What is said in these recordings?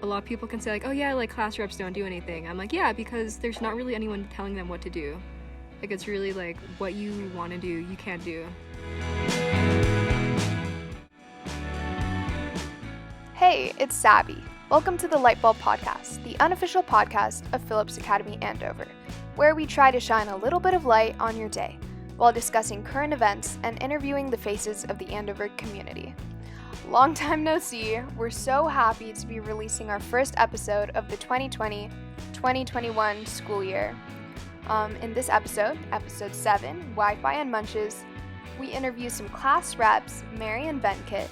lot of people can say like, oh yeah, like class reps don't do anything. I'm like, yeah, because there's not really anyone telling them what to do. Like it's really like what you want to do, you can do. Hey, it's Sabby. Welcome to the LightBulb podcast, the unofficial podcast of Phillips Academy Andover, where we try to shine a little bit of light on your day while discussing current events and interviewing the faces of the Andover community. Long time no see, we're so happy to be releasing our first episode of the 2020-2021 school year. In this episode, episode 7, Wi-Fi and Munches, we interview some class reps, Mary and Venkat,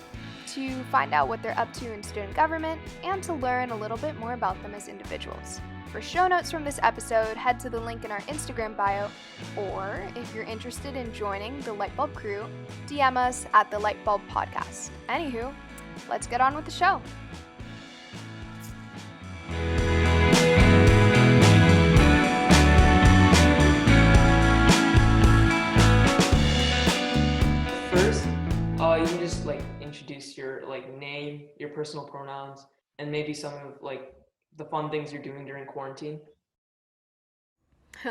to find out what they're up to in student government and to learn a little bit more about them as individuals. For show notes from this episode, head to the link in our Instagram bio, or if you're interested in joining the LightBulb crew, DM us at the LightBulb podcast. Anywho, let's get on with the show. First, you can just introduce your name, your personal pronouns, and maybe some of the fun things you're doing during quarantine.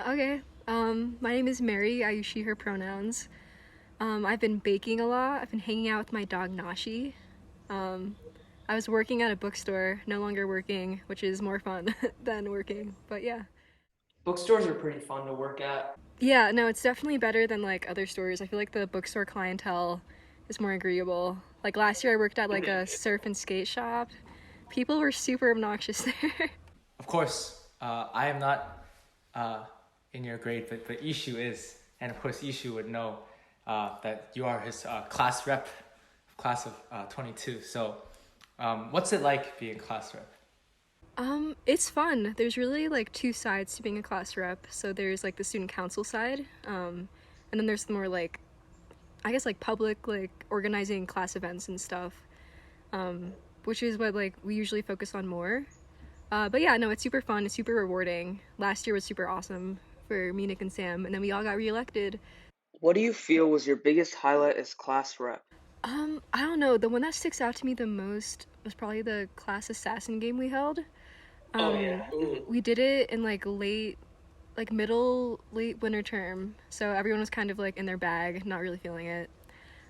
Okay, my name is Mary. I use she, her pronouns. I've been baking a lot. I've been hanging out with my dog Nashi. I was working at a bookstore, no longer working, which is more fun than working, but yeah. Bookstores are pretty fun to work at. Yeah, no, it's definitely better than other stores. I feel like the bookstore clientele is more agreeable. Like last year I worked at a surf and skate shop. People were super obnoxious there. Of course, I am not in your grade, but Ishu is. And of course, Ishu would know that you are his class rep, class of 22. So what's it like being a class rep? It's fun. There's really two sides to being a class rep. So there's the student council side, and then there's the more public organizing class events and stuff. Which is what we usually focus on more. But yeah, no, it's super fun, it's super rewarding. Last year was super awesome for me, Nick, and Sam, and then we all got reelected. What do you feel was your biggest highlight as class rep? I don't know, the one that sticks out to me the most was probably the class assassin game we held. We did it in late winter term, so everyone was kind of in their bag, not really feeling it.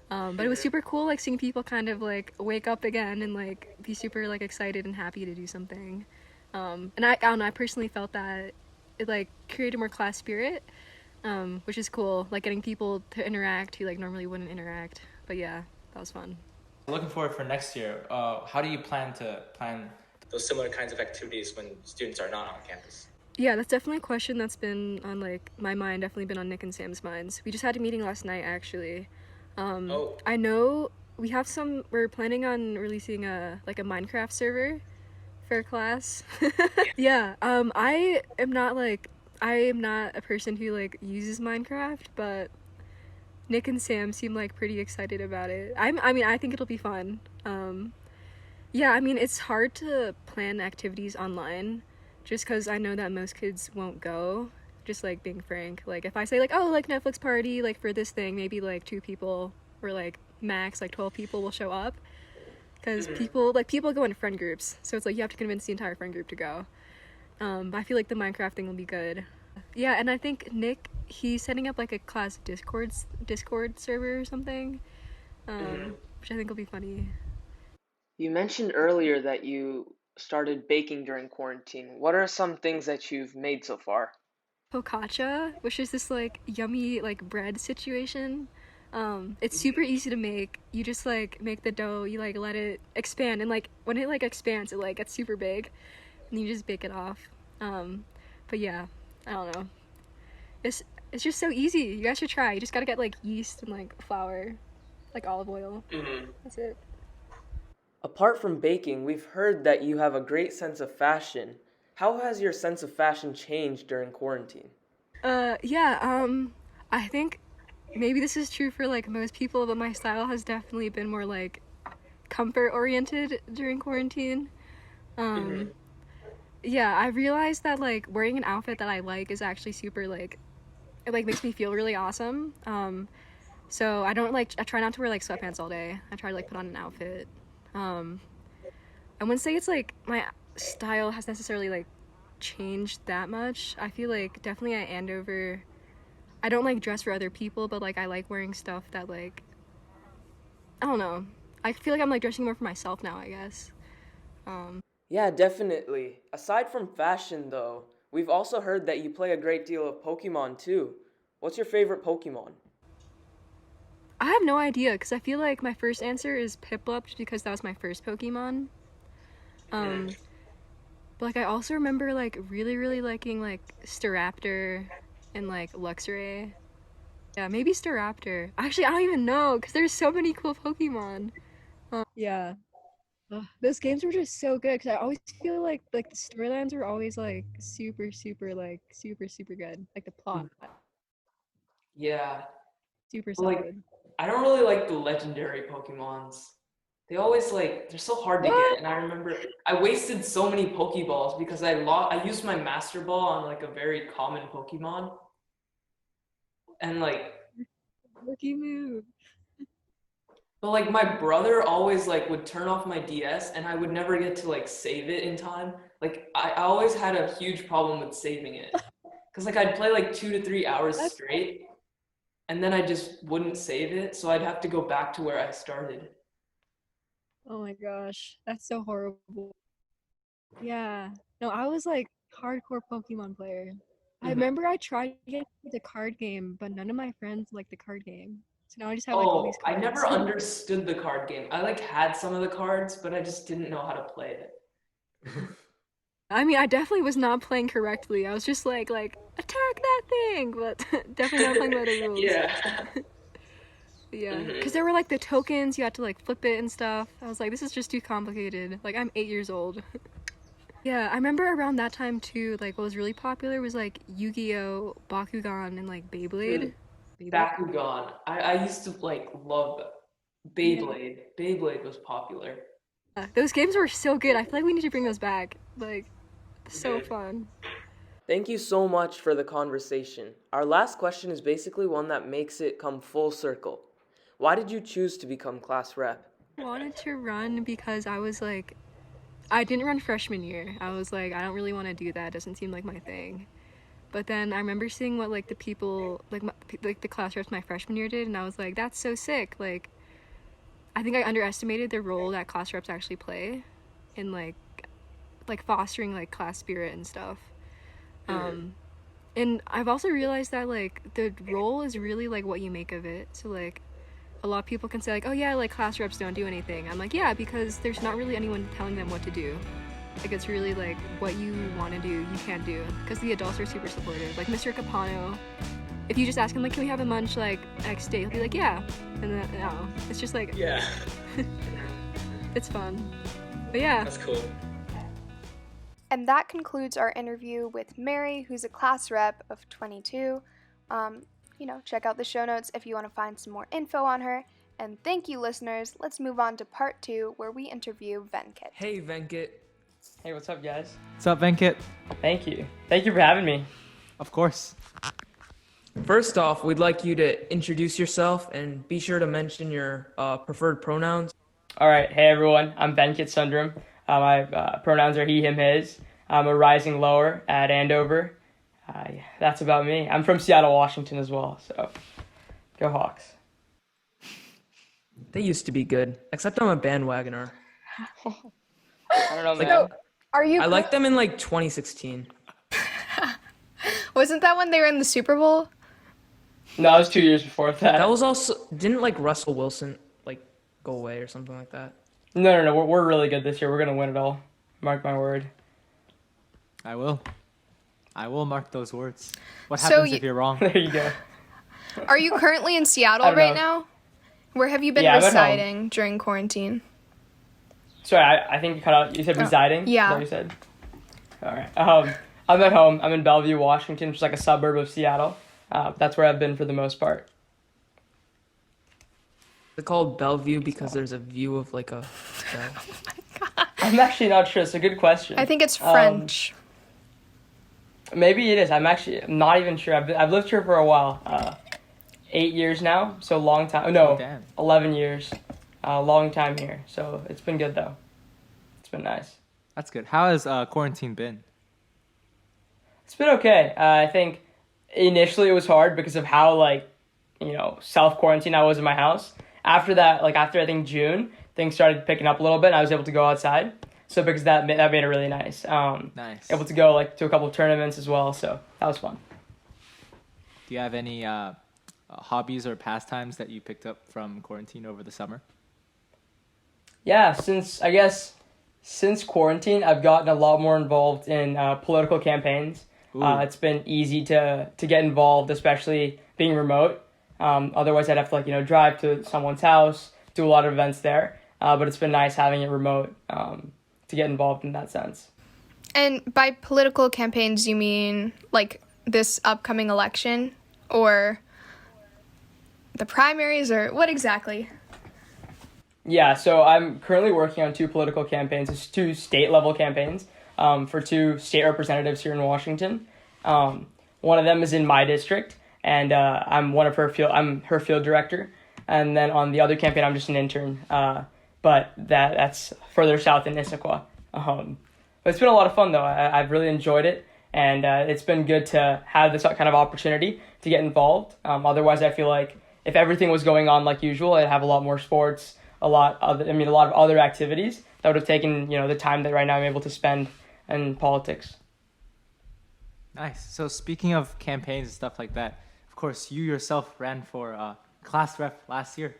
But it was super cool seeing people kind of wake up again and be super excited and happy to do something. And I don't know, I personally felt that it created more class spirit, which is cool, getting people to interact who normally wouldn't interact. But yeah, that was fun. Looking forward for next year, how do you plan those similar kinds of activities when students are not on campus? Yeah, that's definitely a question that's been on my mind, definitely been on Nick and Sam's minds. We just had a meeting last night actually. I know we're planning on releasing a Minecraft server for class. Yeah, I am not a person who uses Minecraft, but Nick and Sam seem pretty excited about it. I think it'll be fun. Yeah, it's hard to plan activities online just because I know that most kids won't go. Just being frank, if I say Netflix party for this thing, maybe 2 people or max 12 people will show up, because people go in friend groups, so it's you have to convince the entire friend group to go. But I feel the Minecraft thing will be good. Yeah, and I think Nick, he's setting up a class Discord server or something, which I think will be funny. You mentioned earlier that you started baking during quarantine. What are some things that you've made so far? Focaccia, which is this yummy bread situation. It's super easy to make. You just make the dough, you let it expand, and when it expands, it gets super big, and you just bake it off. But yeah, I don't know. It's just so easy. You guys should try. You just gotta get yeast and flour, olive oil. That's it. Apart from baking, we've heard that you have a great sense of fashion. How has your sense of fashion changed during quarantine? I think maybe this is true for most people, but my style has definitely been more comfort oriented during quarantine. Yeah, I realized that wearing an outfit that I is actually super it makes me feel really awesome. So I don't I try not to wear sweatpants all day. I try to put on an outfit. I wouldn't say it's style has necessarily like changed that much. I feel like definitely at Andover, I don't like dress for other people, but like I like wearing stuff that like, I don't know. I feel like I'm like dressing more for myself now, I guess. Yeah, definitely. Aside from fashion, though, we've also heard that you play a great deal of Pokemon too. What's your favorite Pokemon? I have no idea, because I feel like my first answer is Piplup, just because that was my first Pokemon. But like I also remember like really liking like Staraptor and like Luxray. Yeah, maybe Staraptor. Actually, I don't even know, because there's so many cool Pokemon. Yeah. Ugh, those games were just so good, because I always feel like the storylines were always like super good. Like the plot, Yeah. super Like, solid. I don't really like the legendary Pokemons. They always like, they're so hard to get. And I remember I wasted so many Pokeballs because I used my Master Ball on like a very common Pokemon. And like, Rookie move. but like my brother always like would turn off my DS and I would never get to like save it in time. Like I always had a huge problem with saving it. Cause like I'd play like 2 to 3 hours straight and then I just wouldn't save it. So I'd have to go back to where I started. Oh my gosh, that's so horrible. Yeah. No, I was like hardcore Pokemon player. I remember I tried to get the card game, but none of my friends liked the card game. So now I just have like all these I cards. never understood the card game. I like had some of the cards, but I just didn't know how to play it. I mean, I definitely was not playing correctly. I was just like attack that thing, but definitely not playing by the rules. Yeah. Yeah, because there were like the tokens, you had to like flip it and stuff. I was like, this is just too complicated. Like, I'm 8 years old. Yeah, I remember around that time too, like what was really popular was like Yu-Gi-Oh, Bakugan, and like Beyblade. Bakugan. I used to like love Beyblade. Yeah. Beyblade was popular. Those games were so good. I feel like we need to bring those back. Like, so fun. Thank you so much for the conversation. Our last question is basically one that makes it come full circle. Why did you choose to become class rep? I wanted to run because I was like, I didn't run freshman year. I was like, I don't really want to do that. It doesn't seem like my thing. But then I remember seeing what like the people, like the class reps my freshman year did, and I was like, that's so sick. Like, I think I underestimated the role that class reps actually play in like fostering like class spirit and stuff. And I've also realized that like the role is really like what you make of it. So like a lot of people can say like, oh yeah, like class reps don't do anything. I'm like, yeah, because there's not really anyone telling them what to do. Like it's really like what you want to do, you can do, because the adults are super supportive. Like Mr. Capano, if you just ask him like, can we have a munch like X day, he'll be like, yeah. And then no, it's just like, Yeah. it's fun. But yeah. That's cool. And that concludes our interview with Mary, who's a class rep of 22. Check out the show notes if you want to find some more info on her. And thank you, listeners. Let's move on to part 2, where we interview Venkat. Hey, Venkat. Hey, what's up, guys? What's up, Venkat? Thank you. Thank you for having me. Of course. First off, we'd like you to introduce yourself and be sure to mention your preferred pronouns. All right. Hey, everyone. I'm Venkat Sundaram. My pronouns are he, him, his. I'm a rising lower at Andover. That's about me. I'm from Seattle, Washington as well, so go Hawks. They used to be good, except I'm a bandwagoner. I don't know, man. So, are you? I liked them in like 2016. Wasn't that when they were in the Super Bowl? No, it was 2 years before that. That was also, didn't like Russell Wilson like go away or something like that? No. We're really good this year. We're gonna win it all. Mark my word. I will mark those words. What So happens if you're wrong? There you go. Are you currently in Seattle I don't right know. now? Where have you been Yeah, I'm at home. residing during quarantine? Sorry, I think you cut out. You said residing? yeah. Is that what you said? All right. I'm at home. I'm in Bellevue, Washington, which is like a suburb of Seattle. That's where I've been for the most part. They're called Bellevue because there's a view of like a. I'm actually not sure. It's a good question. I think it's French. Maybe it is. I'm not even sure. I've lived here for a while. 8 years now, so long time. No, Oh, damn. 11 years. Long time here. So it's been good though. It's been nice. That's good. How has quarantine been? It's been okay. I think initially it was hard because of how self-quarantine I was in my house. After that, after I think June, things started picking up a little bit and I was able to go outside. So because that made it really nice. Nice. Able to go to a couple of tournaments as well. So that was fun. Do you have any hobbies or pastimes that you picked up from quarantine over the summer? Yeah, since quarantine, I've gotten a lot more involved in political campaigns. It's been easy to get involved, especially being remote. Otherwise, I'd have to drive to someone's house, do a lot of events there. But it's been nice having it remote to get involved in that sense. And by political campaigns, you mean this upcoming election or the primaries, or what exactly? Yeah, so I'm currently working on 2 political campaigns. It's 2 state-level campaigns for 2 state representatives here in Washington. One of them is in my district, and I'm her field director. And then on the other campaign, I'm just an intern. But that's further south in Issaquah. But it's been a lot of fun, though. I've really enjoyed it, and it's been good to have this kind of opportunity to get involved. Otherwise, I feel like if everything was going on like usual, I'd have a lot more sports, a lot of other activities that would have taken the time that right now I'm able to spend in politics. Nice. So speaking of campaigns and stuff like that, of course, you yourself ran for class rep last year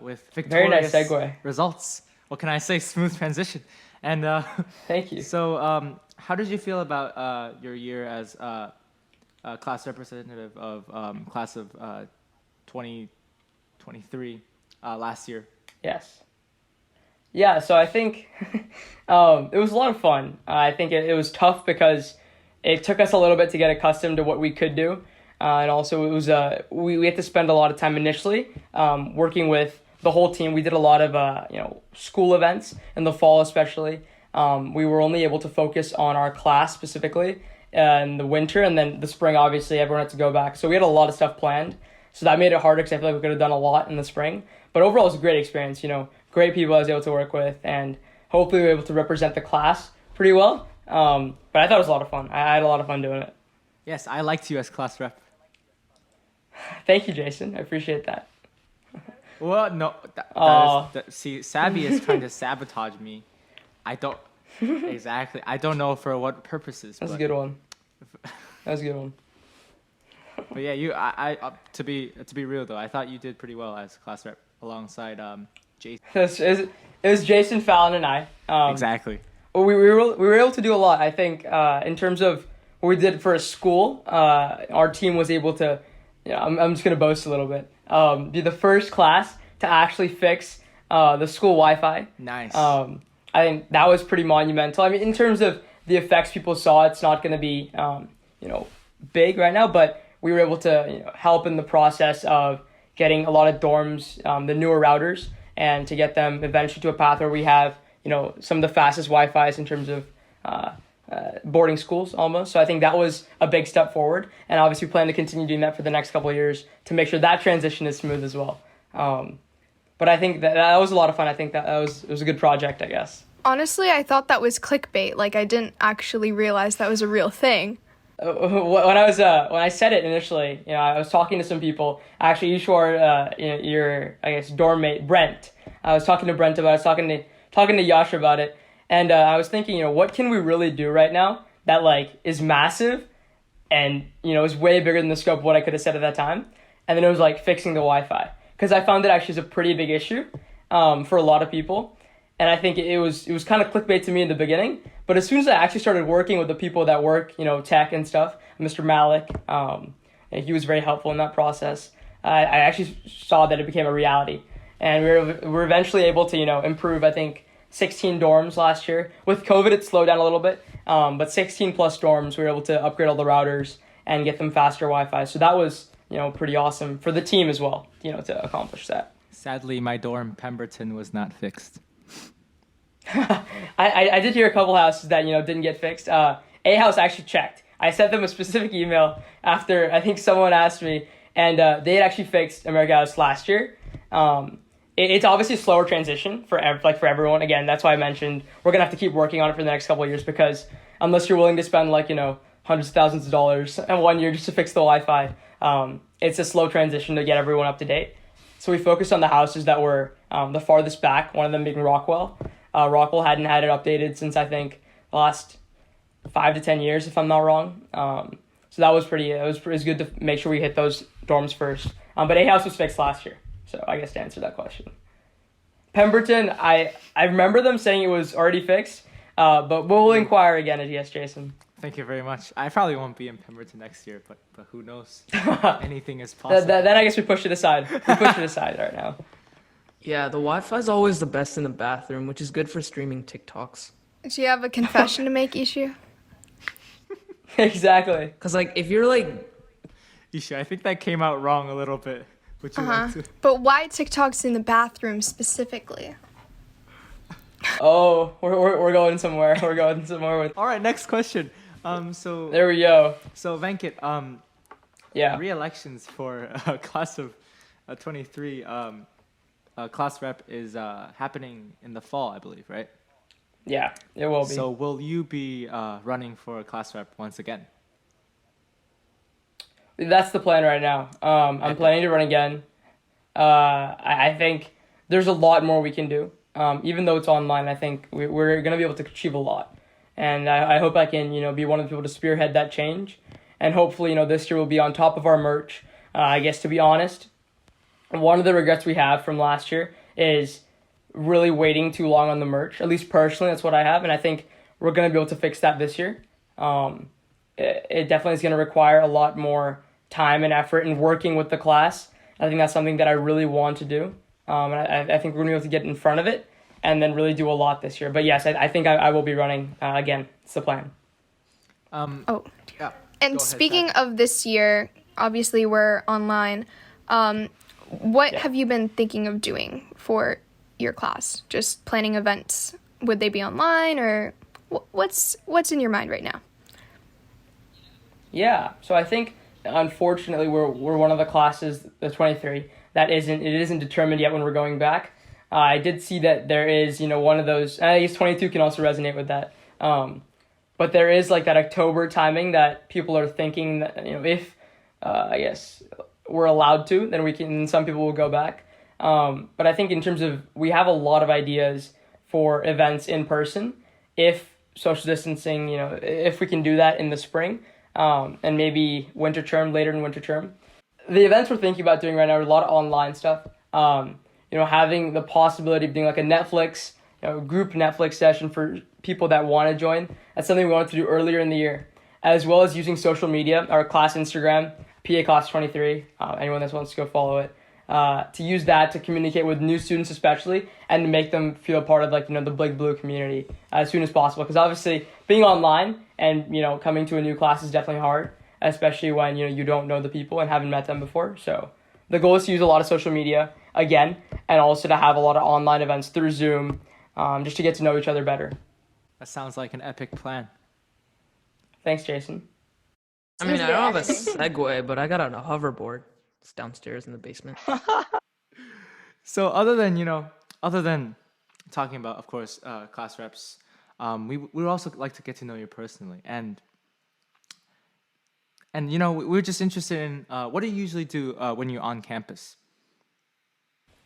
with victorious Very nice segue. results. What can I say? Smooth transition. And Thank you. So how did you feel about your year as class representative of class of 2023 last year? Yes. Yeah, so I think it was a lot of fun. I think it was tough because it took us a little bit to get accustomed to what we could do. And also it was we had to spend a lot of time initially working with the whole team. We did a lot of school events in the fall especially. We were only able to focus on our class specifically in the winter, and then the spring obviously everyone had to go back. So we had a lot of stuff planned. So that made it harder because I feel like we could have done a lot in the spring. But overall it was a great experience, great people I was able to work with, and hopefully we were able to represent the class pretty well. But I thought it was a lot of fun. I had a lot of fun doing it. Yes, I liked you as class rep. Thank you, Jason. I appreciate that. Well, no. See, Sabby is trying to sabotage me. I don't exactly. I don't know for what purposes. That's a good one. That was a good one. But yeah, I to be real though, I thought you did pretty well as class rep alongside Jason. It was Jason, Fallon, and I. Exactly. We were able to do a lot. I think in terms of what we did for a school, our team was able to. I'm just gonna boast a little bit. Be the first class to actually fix the school Wi-Fi. Nice. I think that was pretty monumental. I mean, in terms of the effects people saw, it's not gonna be big right now, but we were able to help in the process of getting a lot of dorms the newer routers and to get them eventually to a path where we have some of the fastest Wi-Fi's in terms of boarding schools almost. So I think that was a big step forward, and obviously we plan to continue doing that for the next couple of years to make sure that transition is smooth as well. But I think that was a lot of fun. I think it was a good project, I guess. Honestly, I thought that was clickbait. I didn't actually realize that was a real thing. When I said it initially, I was talking to some people. Actually, you are your dorm mate Brent. I was talking to Brent about it. I was talking to Yash about it. And I was thinking, what can we really do right now that is massive and, is way bigger than the scope of what I could have said at that time. And then it was fixing the Wi-Fi, because I found it actually is a pretty big issue for a lot of people. And I think it was kind of clickbait to me in the beginning. But as soon as I actually started working with the people that work, tech and stuff, Mr. Malik, he was very helpful in that process. I actually saw that it became a reality. And we were eventually able to, improve, I think, 16 dorms last year. With COVID, it slowed down a little bit, but 16 plus dorms, we were able to upgrade all the routers and get them faster Wi-Fi. So that was, pretty awesome for the team as well, to accomplish that. Sadly, my dorm, Pemberton, was not fixed. I did hear a couple houses that, didn't get fixed. A house actually checked. I sent them a specific email after I think someone asked me, and they had actually fixed America House last year. it's obviously a slower transition for everyone. Again, that's why I mentioned we're gonna have to keep working on it for the next couple of years, because unless you're willing to spend hundreds of thousands of dollars in 1 year just to fix the Wi-Fi, it's a slow transition to get everyone up to date. So we focused on the houses that were the farthest back, one of them being Rockwell. Rockwell hadn't had it updated since I think the last 5 to 10 years, if I'm not wrong. So that was it was good to make sure we hit those dorms first. But A house was fixed last year. So I guess to answer that question. Pemberton, I remember them saying it was already fixed, but we'll inquire again at ES Jason. Thank you very much. I probably won't be in Pemberton next year, but who knows? Anything is possible. Then I guess we push it aside. We push it aside right now. Yeah, the Wi-Fi is always the best in the bathroom, which is good for streaming TikToks. Do you have a confession to make, Ishu? Exactly. Because, if you're, Isha, I think that came out wrong a little bit. Would you like to? But why TikToks in the bathroom specifically? Oh, we're going somewhere. We're going somewhere with... All right, next question. So There we go. So Venkat, Yeah. re-elections for class of 23 class rep is happening in the fall, I believe, right? Yeah, it will be. So will you be running for class rep once again? That's the plan right now. I'm planning to run again. I think there's a lot more we can do. Even though it's online, I think we're going to be able to achieve a lot. And I hope I can, be one of the people to spearhead that change. And hopefully, this year we'll be on top of our merch. I guess, to be honest, one of the regrets we have from last year is really waiting too long on the merch. At least personally, that's what I have. And I think we're going to be able to fix that this year. It definitely is going to require a lot more time and effort and working with the class. I think that's something that I really want to do. And I think we're going to be able to get in front of it and then really do a lot this year. But yes, I think I will be running again. It's the plan. Yeah. And speaking of this year, obviously we're online. What have you been thinking of doing for your class? Just planning events? Would they be online, or what's in your mind right now? Yeah, so I think unfortunately we're one of the classes, the 23, it isn't determined yet when we're going back. I did see that there is, one of those, and I guess 22 can also resonate with that. But there is that October timing that people are thinking that, if, I guess, we're allowed to, then some people will go back. But I think in terms of, we have a lot of ideas for events in person, if social distancing, if we can do that in the spring, and maybe later in winter term. The events we're thinking about doing right now are a lot of online stuff. Having the possibility of doing a Netflix, group Netflix session for people that want to join. That's something we wanted to do earlier in the year, as well as using social media, our class Instagram, PA Class 23, anyone that wants to go follow it, to use that to communicate with new students especially, and to make them feel part of the Big Blue community as soon as possible. Because obviously being online and coming to a new class is definitely hard, especially when you don't know the people and haven't met them before. So the goal is to use a lot of social media again, and also to have a lot of online events through Zoom, just to get to know each other better. That sounds like an epic plan. Thanks, Jason. I mean, I don't have a Segway, but I got on a hoverboard. It's downstairs in the basement. So other than talking about, of course, class reps, we would also like to get to know you personally. And we're just interested in what do you usually do when you're on campus?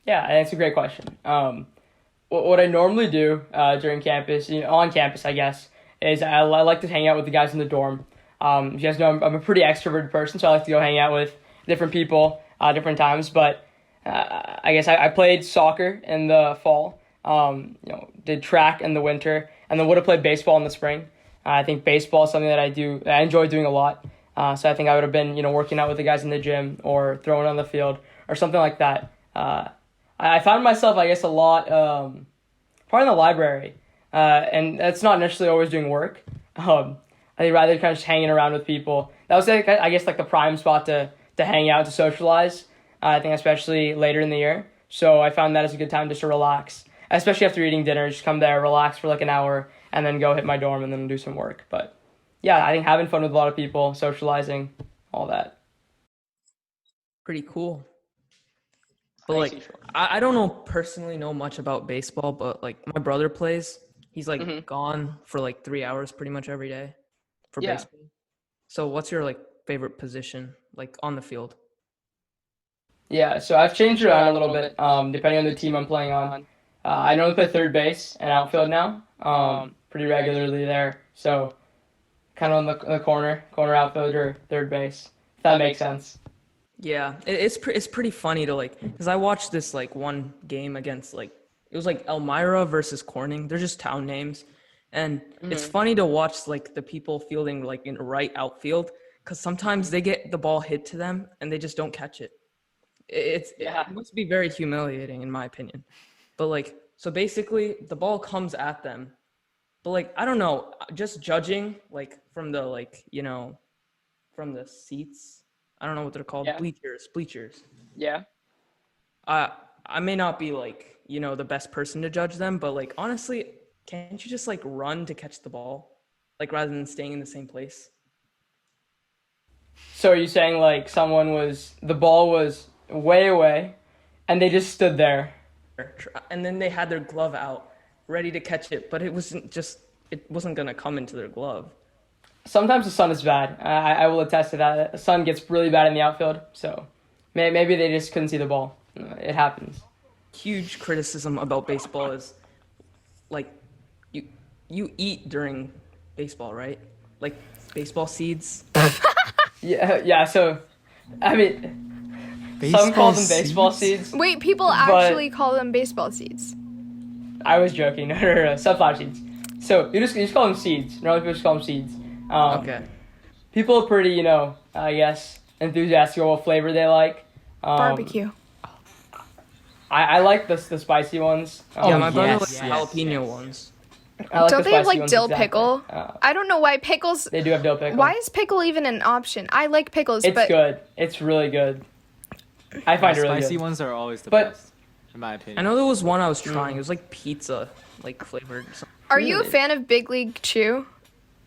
Yeah, that's a great question. What I normally do during campus, on campus, I guess, is I like to hang out with the guys in the dorm. You guys know I'm a pretty extroverted person, so I like to go hang out with different people different times. But I guess I played soccer in the fall, did track in the winter, and then would have played baseball in the spring. I think baseball is something that I enjoy doing a lot. So I think I would have been, working out with the guys in the gym or throwing on the field or something like that. I found myself, I guess, a lot probably in the library, and that's not necessarily always doing work. I'd rather kind of just hanging around with people. That was, I guess, the prime spot to hang out, to socialize, I think, especially later in the year. So I found that as a good time just to relax, especially after eating dinner, just come there, relax for an hour, and then go hit my dorm and then do some work. But yeah, I think having fun with a lot of people, socializing, all that. Pretty cool. But like, I don't know personally know much about baseball, but like my brother plays. He's like gone for like 3 hours pretty much every day for baseball. So what's your like favorite position like on the field? Yeah, so I've changed around a little bit, depending on the team I'm playing on. I normally play third base and outfield now, pretty regularly there. So kind of on the corner outfielder, third base, if that makes sense. Yeah, it's pretty funny to like, because I watched this like one game against like, it was like Elmira versus Corning. They're just town names. And it's funny to watch like the people fielding like in right outfield, because sometimes they get the ball hit to them and they just don't catch it. It must be very humiliating in my opinion. But like, so basically the ball comes at them, but like, I don't know, just judging like from the like, you know, from the seats, I don't know what they're called, bleachers. Yeah. I may not be like, you know, the best person to judge them, but like, honestly, can't you just like run to catch the ball? Like rather than staying in the same place? So are you saying like the ball was way away and they just stood there? And then they had their glove out, ready to catch it, but it wasn't gonna come into their glove. Sometimes the sun is bad. I will attest to that. The sun gets really bad in the outfield, so maybe they just couldn't see the ball. It happens. Huge criticism about baseball is like you eat during baseball, right? Like baseball seeds. Yeah. So, I mean, some call them baseball seeds. Wait, people actually call them baseball seeds? I was joking. No. Sunflower seeds. So you just call them seeds. Normally people just call them seeds. Okay. People are pretty, you know, I guess, enthusiastic about what flavor they like. Barbecue. I like the spicy ones. Yeah, my brother likes the jalapeno ones. Don't they have like dill pickle? I don't know why pickles. They do have dill pickle. Why is pickle even an option? I like pickles, it's but good. It's really good. I find it really good. Spicy ones are always the best, in my opinion. I know there was one I was trying. It was like pizza, like flavored. Are you a fan of Big League Chew,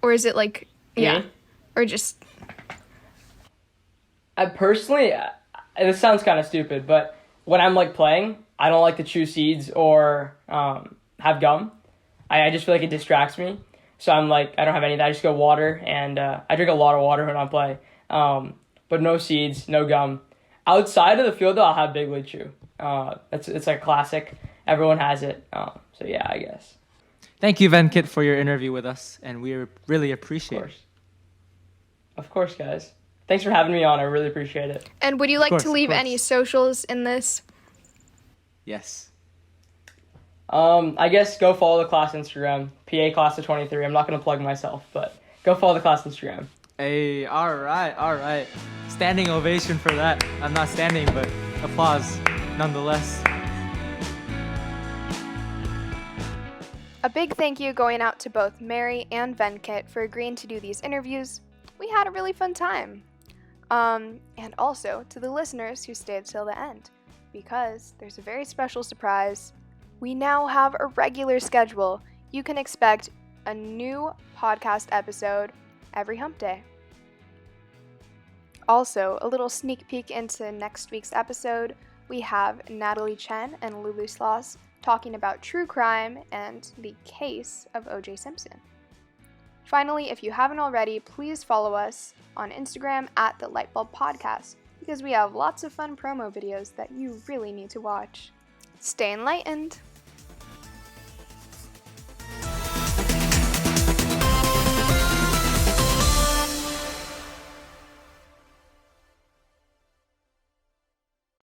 or is it like or just? I personally, this sounds kind of stupid, but when I'm like playing, I don't like to chew seeds or have gum. I just feel like it distracts me. So I'm like, I don't have any of that. I just go water, and I drink a lot of water when I play. But no seeds, no gum. Outside of the field, though, I'll have Big League Chew. It's like classic. Everyone has it. So yeah, I guess. Thank you, Venkat, for your interview with us, and we really appreciate it. Of course, guys. Thanks for having me on. I really appreciate it. And would you like to leave any socials in this? Yes. I guess go follow the class Instagram, PA Class of 23. I'm not going to plug myself, but go follow the class Instagram. Hey, all right. Standing ovation for that. I'm not standing, but applause nonetheless. A big thank you going out to both Mary and Venkat for agreeing to do these interviews. We had a really fun time. And also to the listeners who stayed till the end, because there's a very special surprise. We now have a regular schedule. You can expect a new podcast episode every hump day. Also, a little sneak peek into next week's episode. We have Natalie Chen and Lulu Sloss talking about true crime and the case of O.J. Simpson. Finally, if you haven't already, please follow us on Instagram at the LightBulb Podcast, because we have lots of fun promo videos that you really need to watch. Stay enlightened!